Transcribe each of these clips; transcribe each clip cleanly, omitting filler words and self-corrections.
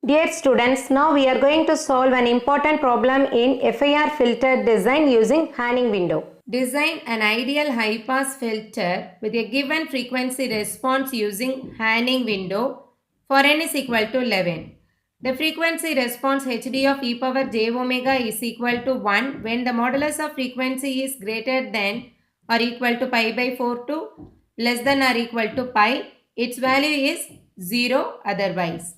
Dear students, now we are going to solve an important problem in FIR filter design using Hanning window. Design an ideal high-pass filter with a given frequency response using Hanning window for n is equal to 11. The frequency response Hd of e power j omega is equal to 1 when the modulus of frequency is greater than or equal to pi by 4 to less than or equal to pi. Its value is 0 otherwise.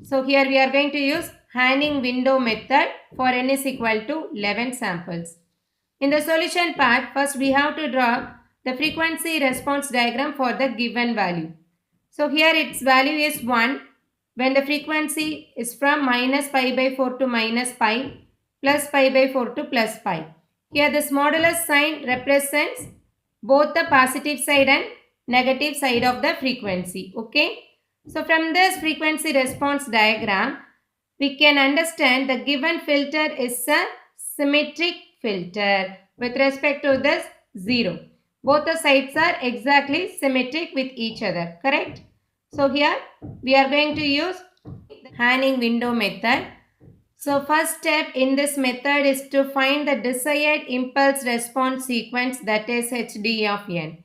So here we are going to use Hanning window method for n is equal to 11 samples. In the solution part, first we have to draw the frequency response diagram for the given value. So here its value is 1 when the frequency is from minus pi by 4 to minus pi, plus pi by 4 to plus pi. Here this modulus sign represents both the positive side and negative side of the frequency. Okay. So from this frequency response diagram, we can understand the given filter is a symmetric filter with respect to this 0. Both the sides are exactly symmetric with each other, correct? So here we are going to use the Hanning window method. So first step in this method is to find the desired impulse response sequence, that is Hd of n.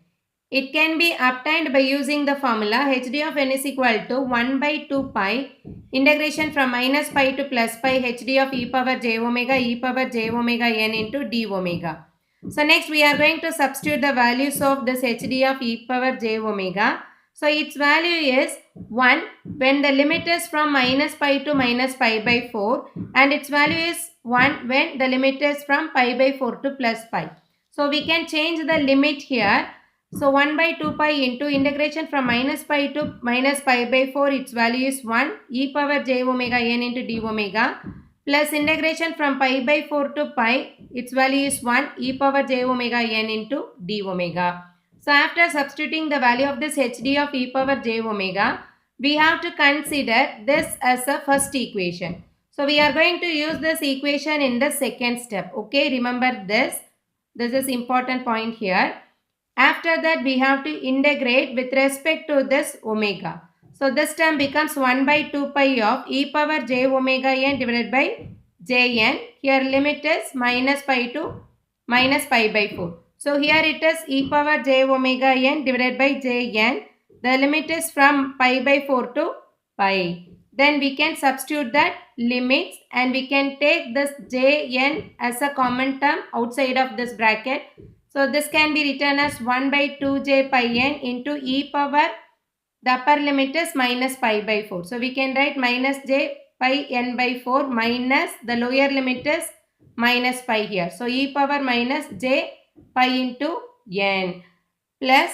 It can be obtained by using the formula Hd of n is equal to 1 by 2 pi integration from minus pi to plus pi Hd of e power j omega n into d omega. So next we are going to substitute the values of this Hd of e power j omega. So its value is 1 when the limit is from minus pi to minus pi by 4, and its value is 1 when the limit is from pi by 4 to plus pi. So we can change the limit here. So 1 by 2 pi into integration from minus pi to minus pi by 4, its value is 1 e power j omega n into d omega, plus integration from pi by 4 to pi, its value is 1 e power j omega n into d omega. So after substituting the value of this Hd of e power j omega, we have to consider this as a first equation. So we are going to use this equation in the second step. Okay, remember this. This is important point here. After that, we have to integrate with respect to this omega. So this term becomes 1 by 2 pi of e power j omega n divided by jn. Here limit is minus pi to minus pi by 4. So here it is e power j omega n divided by jn. The limit is from pi by 4 to pi. Then we can substitute that limits and we can take this jn as a common term outside of this bracket. So this can be written as 1 by 2j pi n into e power, the upper limit is minus pi by 4. So we can write minus j pi n by 4 minus the lower limit is minus pi here. So e power minus j pi into n plus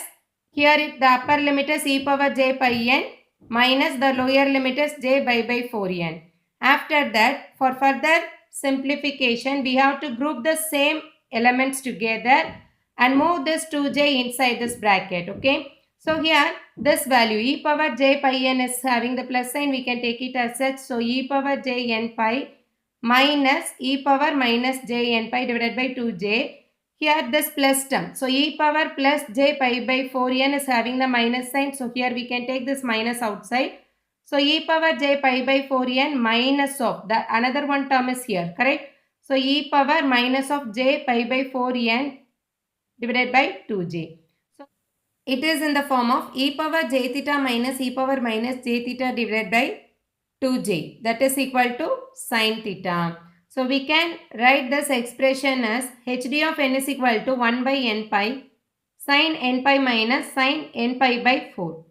here the upper limit is e power j pi n minus the lower limit is j pi by 4n. After that, for further simplification, we have to group the same elements together and move this 2j inside this bracket. Okay. So here this value e power j pi n is having the plus sign. We can take it as such. So e power j n pi minus e power minus j n pi divided by 2j. Here this plus term. So e power plus j pi by 4n is having the minus sign. So here we can take this minus outside. So e power j pi by 4n minus of the another one term is here. Correct. So e power minus of j pi by 4n divided by 2j. So it is in the form of e power j theta minus e power minus j theta divided by 2j, that is equal to sin theta. So we can write this expression as Hd of n is equal to 1 by n pi sin n pi minus sin n pi by 4.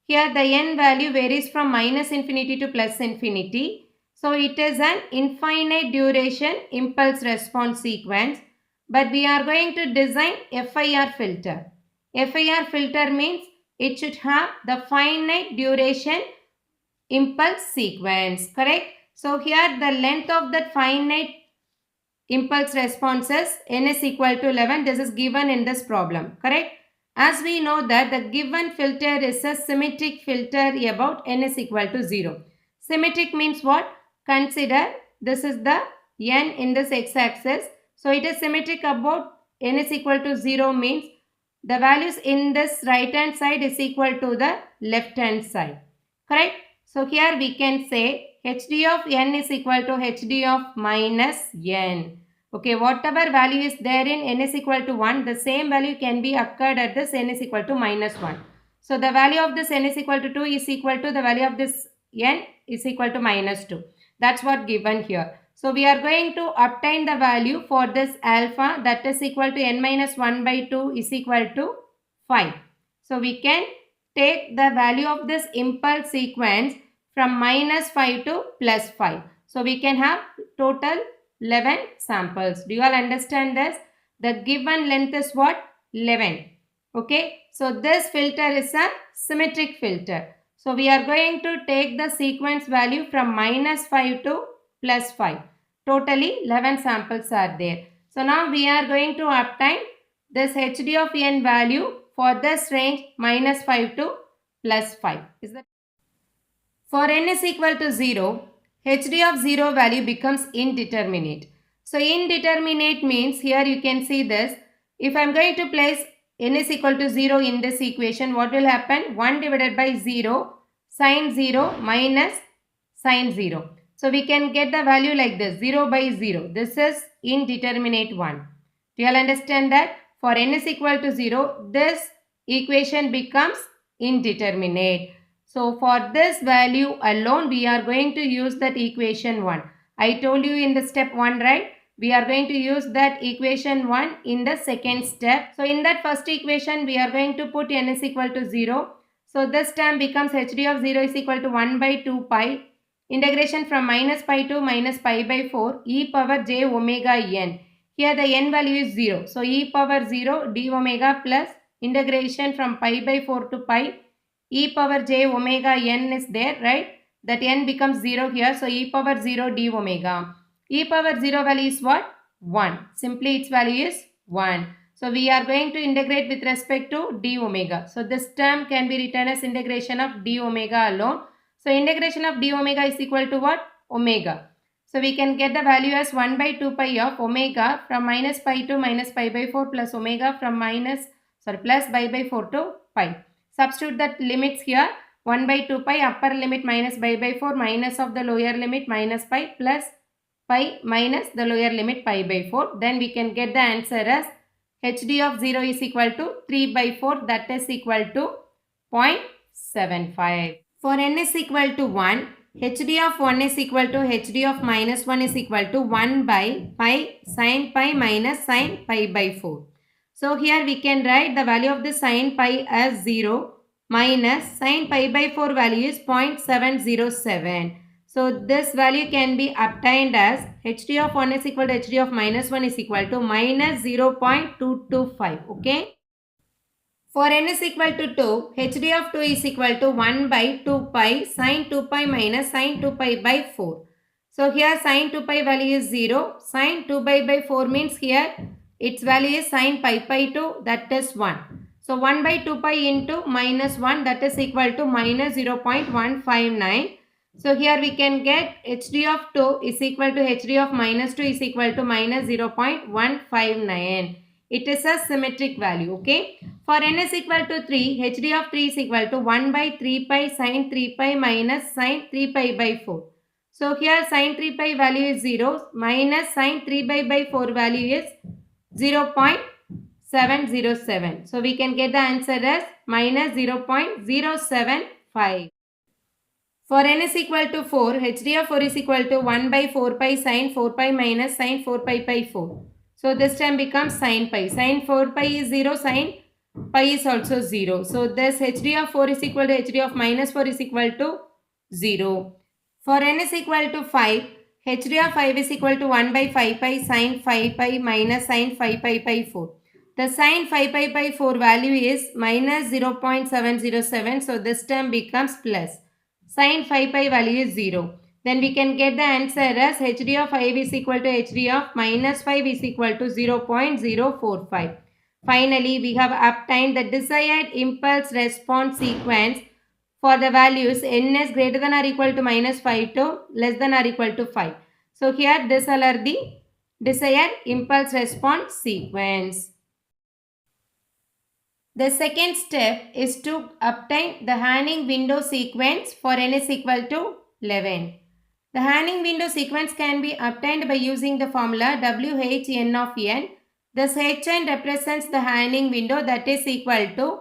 Here the n value varies from minus infinity to plus infinity. So it is an infinite duration impulse response sequence. But we are going to design FIR filter. FIR filter means it should have the finite duration impulse sequence, correct? So here the length of that finite impulse response is n is equal to 11. This is given in this problem, correct? As we know that the given filter is a symmetric filter about n is equal to 0. Symmetric means what? Consider this is the n in this x-axis. So it is symmetric about n is equal to 0 means the values in this right hand side is equal to the left hand side. Correct? So here we can say hd of n is equal to hd of minus n. Okay, whatever value is there in n is equal to 1, the same value can be occurred at this n is equal to minus 1. So the value of this n is equal to 2 is equal to the value of this n is equal to minus 2. That's what given here. So we are going to obtain the value for this alpha, that is equal to n minus 1 by 2 is equal to 5. So we can take the value of this impulse sequence from minus 5 to plus 5. So we can have total 11 samples. Do you all understand this? The given length is what? 11. Okay. So this filter is a symmetric filter. So we are going to take the sequence value from minus 5 to plus 5. Totally 11 samples are there. So now we are going to obtain this hd of n value for this range minus 5 to plus 5. Is that? For n is equal to 0, hd of 0 value becomes indeterminate. So indeterminate means here you can see this. If I am going to place n is equal to 0 in this equation, what will happen? 1 divided by 0 sin 0 minus sin 0. So we can get the value like this, 0 by 0. This is indeterminate one. Do you all understand that? For n is equal to 0, this equation becomes indeterminate. So for this value alone, we are going to use that equation 1. I told you in the step 1, right? We are going to use that equation 1 in the second step. So in that first equation, we are going to put n is equal to 0. So this term becomes hd of 0 is equal to 1 by 2 pi. Integration from minus pi to minus pi by 4 e power j omega n. Here the n value is 0. So e power 0 d omega plus integration from pi by 4 to pi e power j omega n is there, right? That n becomes 0 here. So e power 0 d omega. E power 0 value is what? 1. Simply its value is 1. So we are going to integrate with respect to d omega. So this term can be written as integration of d omega alone. So integration of d omega is equal to what? Omega. So we can get the value as 1 by 2 pi of omega from minus pi to minus pi by 4 plus omega from plus pi by 4 to pi. Substitute that limits here. 1 by 2 pi upper limit minus pi by 4 minus of the lower limit minus pi plus pi minus the lower limit pi by 4. Then we can get the answer as hd of 0 is equal to 3 by 4, that is equal to 0.75. For n is equal to 1, hd of 1 is equal to hd of minus 1 is equal to 1 by pi sin pi minus sin pi by 4. So here we can write the value of the sin pi as 0 minus sin pi by 4 value is 0.707. So this value can be obtained as hd of 1 is equal to hd of minus 1 is equal to minus 0.225. Okay. For n is equal to 2, hd of 2 is equal to 1 by 2 pi sin 2 pi minus sin 2 pi by 4. So here sin 2 pi value is 0. Sin 2 pi by 4 means here its value is sin pi by 2, that is 1. So 1 by 2 pi into minus 1, that is equal to minus 0.159. So here we can get hd of 2 is equal to hd of minus 2 is equal to minus 0.159. It is a symmetric value. Okay. For n is equal to 3, hd of 3 is equal to 1 by 3 pi sin 3 pi minus sin 3 pi by 4. So here sin 3 pi value is 0 minus sin 3 pi by 4 value is 0.707. So we can get the answer as minus 0.075. For n is equal to 4, hd of 4 is equal to 1 by 4 pi sin 4 pi minus sin 4 pi by 4. So this term becomes sin pi. Sin 4 pi is 0, sin pi is also 0. So this hd of 4 is equal to hd of minus 4 is equal to 0. For n is equal to 5, hd of 5 is equal to 1 by 5 pi sin 5 pi minus sin 5 pi by 4. The sin 5 pi by 4 value is minus 0.707. So this term becomes plus. Sin 5 pi value is 0. Then we can get the answer as hd of 5 is equal to hd of minus 5 is equal to 0.045. Finally, we have obtained the desired impulse response sequence for the values n is greater than or equal to minus 5 to less than or equal to 5. So here these all are the desired impulse response sequence. The second step is to obtain the Hanning window sequence for n is equal to 11. The Hanning window sequence can be obtained by using the formula WHN of n. This Hn represents the Hanning window, that is equal to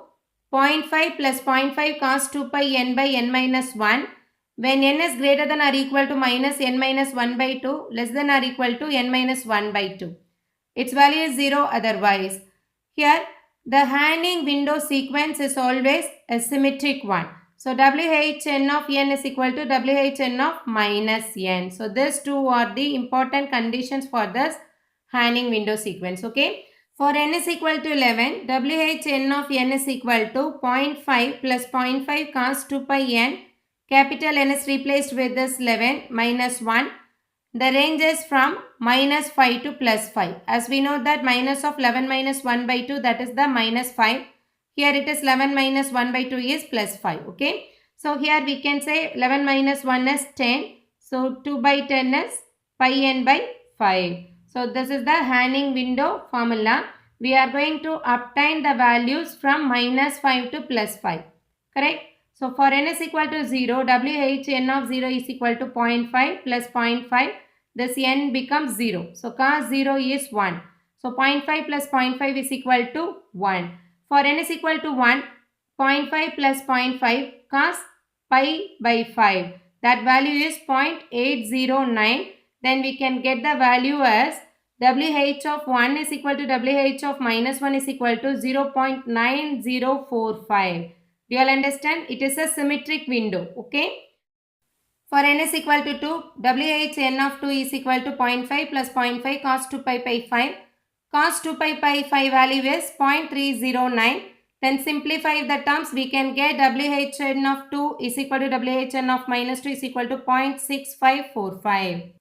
0.5 plus 0.5 cos 2 pi n by n minus 1. When n is greater than or equal to minus n minus 1 by 2, less than or equal to n minus 1 by 2. Its value is 0 otherwise. Here, the Hanning window sequence is always a symmetric one. So, WHN of n is equal to WHN of minus n. So, these two are the important conditions for this Hanning window sequence. Okay. For n is equal to 11, WHN of n is equal to 0.5 plus 0.5 cos 2 pi n. Capital N is replaced with this 11 minus 1. The range is from minus 5 to plus 5. As we know that minus of 11 minus 1 by 2, that is the minus 5. Here it is 11 minus 1 by 2 is plus 5. Okay. So here we can say 11 minus 1 is 10. So 2 by 10 is pi n by 5. So this is the Hanning window formula. We are going to obtain the values from minus 5 to plus 5. Correct. So for n is equal to 0, WHN of 0 is equal to 0.5 plus 0.5. This n becomes 0. So cos 0 is 1. So 0.5 plus 0.5 is equal to 1. For n is equal to 1, 0.5 plus 0.5 cos pi by 5. That value is 0.809. Then we can get the value as WH of 1 is equal to WH of minus 1 is equal to 0.9045. Do you all understand? It is a symmetric window. Okay. For n is equal to 2, WHN of 2 is equal to 0.5 plus 0.5 cos 2 pi by 5. Cos 2 pi by 5 value is 0.309. Then simplify the terms, we can get WHN of 2 is equal to WHN of minus 2 is equal to 0.6545.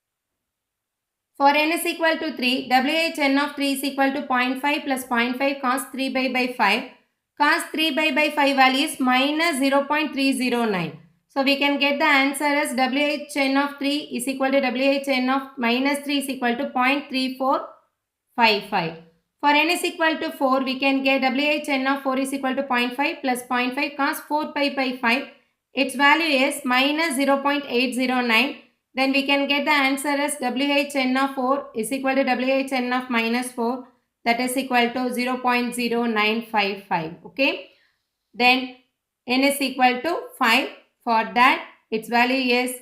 For n is equal to 3, WHN of 3 is equal to 0.5 plus 0.5 cos 3 by 5. Cos 3 by 5 value is minus 0.309. So we can get the answer as WHN of 3 is equal to WHN of minus 3 is equal to 0.3455. For n is equal to 4, we can get WHN of 4 is equal to 0.5 plus 0.5 cos 4 pi by 5. Its value is minus 0.809. Then we can get the answer as WHN of 4 is equal to WHN of minus 4, that is equal to 0.0955. Okay. Then n is equal to 5. For that, its value is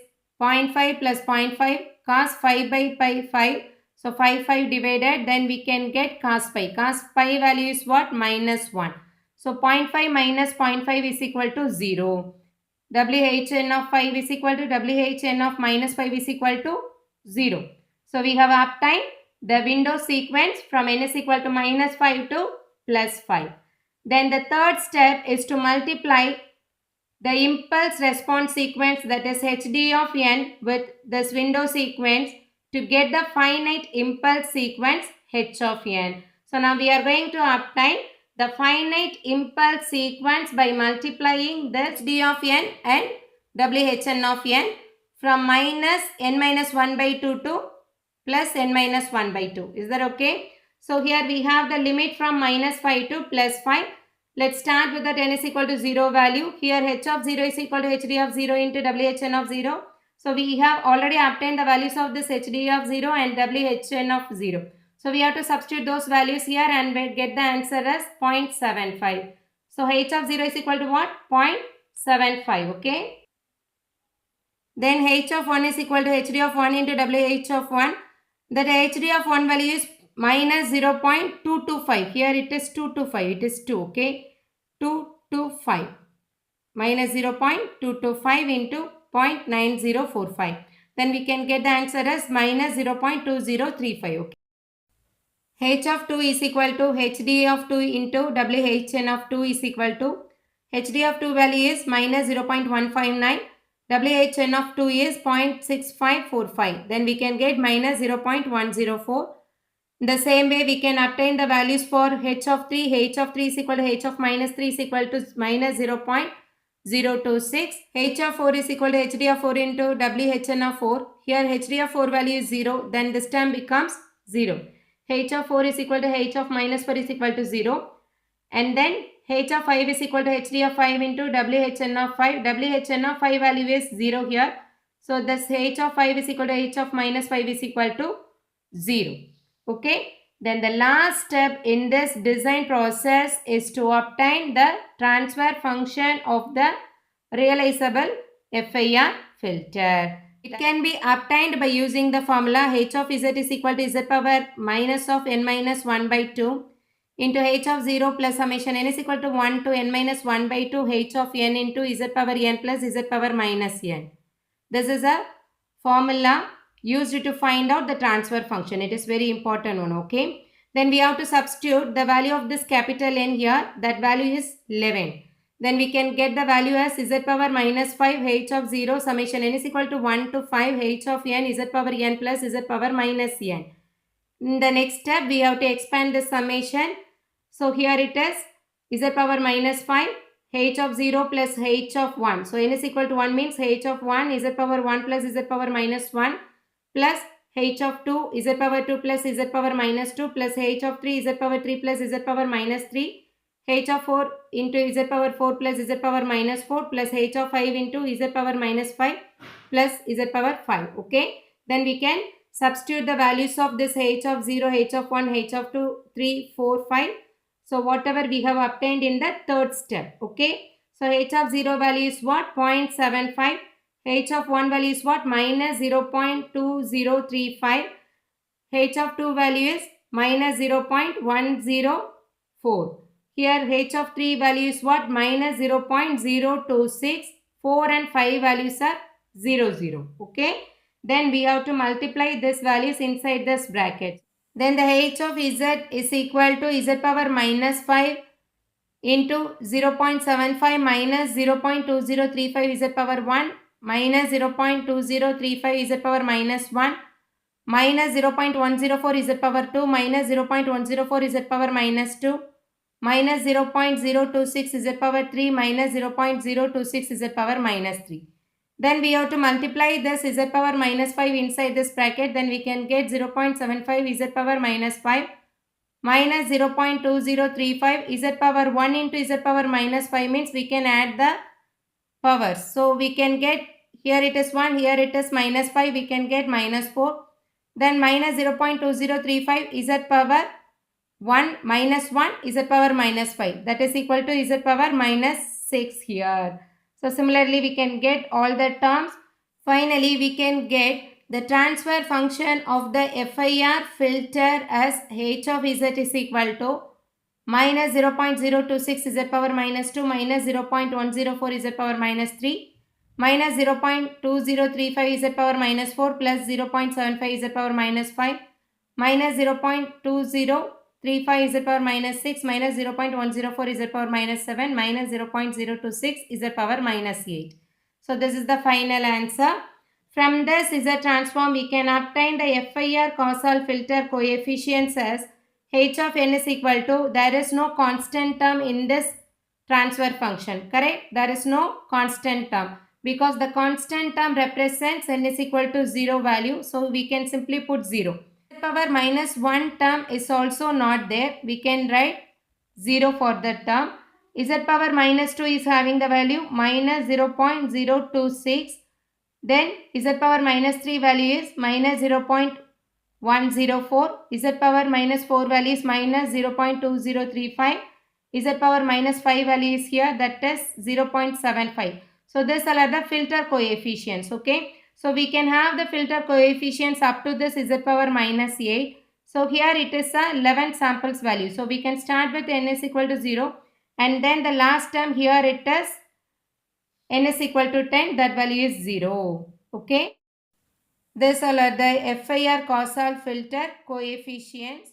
0.5 plus 0.5 cos 5 by 5. So 5 divided, then we can get cos pi. Cos pi value is what? Minus 1. So 0.5 minus 0.5 is equal to 0. WHN of 5 is equal to WHN of minus 5 is equal to 0. So we have obtained the window sequence from n is equal to minus 5 to plus 5. Then the third step is to multiply the impulse response sequence, that is HD of n, with this window sequence to get the finite impulse sequence H of n. So now we are going to obtain the finite impulse sequence by multiplying this D of n and WHN of n from minus n minus 1 by 2 to plus n minus 1 by 2. Is that okay? So here we have the limit from minus 5 to plus 5. Let's start with that n is equal to 0 value. Here H of 0 is equal to HD of 0 into WHN of 0. So we have already obtained the values of this HD of 0 and WHN of 0. So we have to substitute those values here and we get the answer as 0.75. So H of 0 is equal to what? 0.75. Okay. Then H of 1 is equal to HD of 1 into WH of 1. That HD of 1 value is minus 0.225. Here it is 225. It is 2. Okay. 225. Minus 0.225 into 0.9045. Then we can get the answer as minus 0.2035. Okay. H of 2 is equal to HD of 2 into WHN of 2 is equal to HD of 2 value is minus 0.159. WHN of 2 is 0.6545. Then we can get minus 0.104. The same way we can obtain the values for H of 3. H of 3 is equal to H of minus 3 is equal to minus 0.026. H of 4 is equal to HD of 4 into WHN of 4. Here HD of 4 value is 0. Then this term becomes 0. H of 4 is equal to H of minus 4 is equal to 0. And then h of 5 is equal to hd of 5 into whn of 5. Whn of 5 value is 0 here. So this h of 5 is equal to h of minus 5 is equal to 0. Okay. Then the last step in this design process is to obtain the transfer function of the realizable FIR filter. It can be obtained by using the formula h of z is equal to z power minus of n minus 1 by 2 into h of 0 plus summation n is equal to 1 to n minus 1 by 2 h of n into z power n plus z power minus n. This is a formula used to find out the transfer function. It is very important one, okay. Then we have to substitute the value of this capital N here. That value is 11. Then we can get the value as z power minus 5 h of 0 summation n is equal to 1 to 5 h of n z power n plus z power minus n. In the next step, we have to expand the summation. So here it is z power minus 5 h of 0 plus h of 1. So n is equal to 1 means h of 1 z power 1 plus z power minus 1 plus h of 2 z power 2 plus z power minus 2 plus h of 3 z power 3 plus z power minus 3 h of 4 into z power 4 plus z power minus 4 plus h of 5 into z power minus 5 plus z power 5. Okay. Then we can substitute the values of this h of 0, h of 1, h of 2, 3, 4, 5. So whatever we have obtained in the third step. Okay. So h of 0 value is what? 0.75. H of 1 value is what? Minus 0.2035. H of 2 value is minus 0.104. Here h of 3 value is what? Minus 0.026. 4 and 5 values are 0. Okay. Then we have to multiply these values inside this bracket. Then the h of z is equal to z power minus 5 into 0.75 minus 0.2035 z power 1 minus 0.2035 z power minus 1 minus 0.104 z power 2 minus 0.104 z power minus 2 minus 0.026 z power 3 minus 0.026 z power minus 3. Then we have to multiply this z power minus 5 inside this bracket. Then we can get 0.75 z power minus 5 minus 0.2035 z power 1 into z power minus 5 means we can add the powers. So we can get, here it is 1, here it is minus 5, we can get minus 4. Then minus 0.2035 z power 1 minus 1 z power minus 5, that is equal to z power minus 6 here. So similarly we can get all the terms. Finally we can get the transfer function of the FIR filter as h of z is equal to minus 0.026 z power minus 2 minus 0.104 z power minus 3 minus 0.2035 z power minus 4 plus 0.75 z power minus 5 minus 0.2035 z power minus 6 minus 0.104 z power minus 7 minus 0.026 z power minus 8. So this is the final answer. From this Z transform we can obtain the FIR causal filter coefficients as h of n is equal to, there is no constant term in this transfer function, correct? There is no constant term because the constant term represents n is equal to 0 value. So we can simply put 0. Z power minus 1 term is also not there. We can write 0 for that term. Z power minus 2 is having the value minus 0.026. Then z power minus 3 value is minus 0.104. Z power minus 4 value is minus 0.2035. Z power minus 5 value is here, that is 0.75. So these are the filter coefficients. Okay. So we can have the filter coefficients up to this z power minus 8. So here it is a 11 samples value. So we can start with n is equal to 0. And then the last term here it is n is equal to 10, that value is 0. Okay. These are the FIR causal filter coefficients.